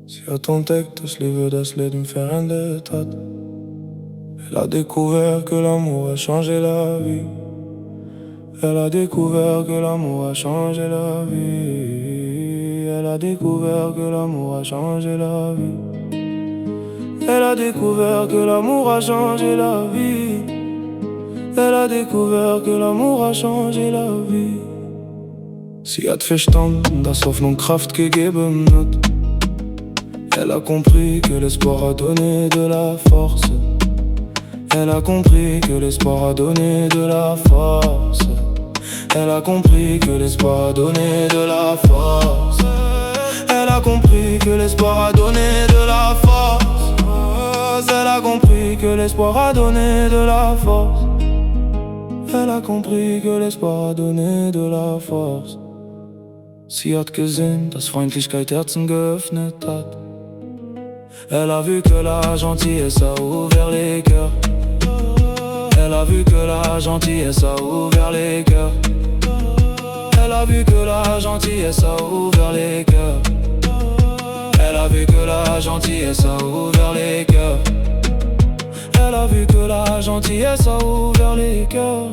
Sie hat entdeckt, das Leben das Leben verändert hat. Elle a découvert que l'amour a changé la vie. Elle a découvert que l'amour a changé la vie. Elle a découvert que l'amour a changé la vie. Elle a découvert que l'amour a changé la vie. Elle a découvert que l'amour a changé la vie. Sie hat verstanden, dass Hoffnung Kraft gegeben hat. Elle a compris que l'espoir a donné de la force. Elle a compris que l'espoir a donné de la force. Elle a compris que l'espoir a donné de la force. Elle a compris que l'espoir a donné de la force. Elle a compris que l'espoir a donné de la force. Elle a compris que l'espoir a donné de la force. Sie hat gesehen, dass Freundlichkeit Herzen geöffnet hat. Elle a vu que la gentillesse a ouvert les cœurs. Elle a vu que la gentillesse a ouvert les cœurs. Elle a vu que la gentillesse a ouvert les cœurs. Elle a vu que la gentillesse a ouvert les cœurs. Elle a vu que la gentillesse a ouvert les cœurs.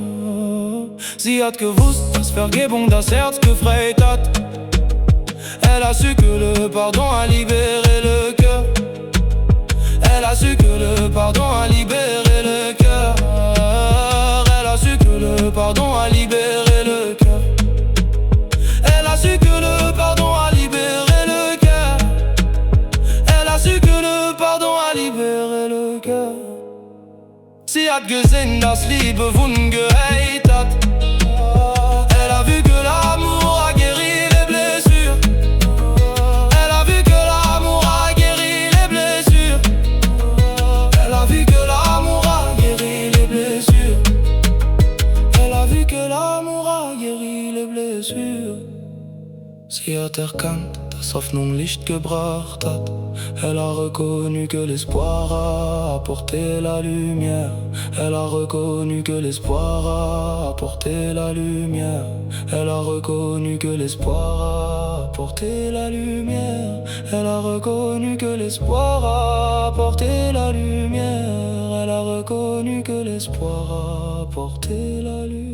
Sie hat gewusst, dass Vergebung das Herz befreit hat. Elle a su que le pardon a libéré le cœur. Elle a su que le pardon a libéré le cœur. Elle a su que le pardon a libéré le cœur. Elle a su que le pardon a libéré le cœur. Elle a su que le pardon a libéré le cœur. Sie hat gesehen, dass Liebe Wunden geheilt hat. Elle a vu que l'amour a guéri les blessures. Elle a vu que l'amour a guéri les blessures. Elle a vu que l'amour a guéri les blessures. Elle a vu que l'amour a guéri les blessures. Sie hat erkannt, dass Hoffnung Licht gebracht hat. Elle a reconnu que l'espoir a apporté la lumière. Elle a reconnu que l'espoir a apporté la lumière. Elle a reconnu que l'espoir a apporté la lumière. Elle a reconnu que l'espoir a apporté la lumière. Elle a reconnu que l'espoir a apporté la lumière.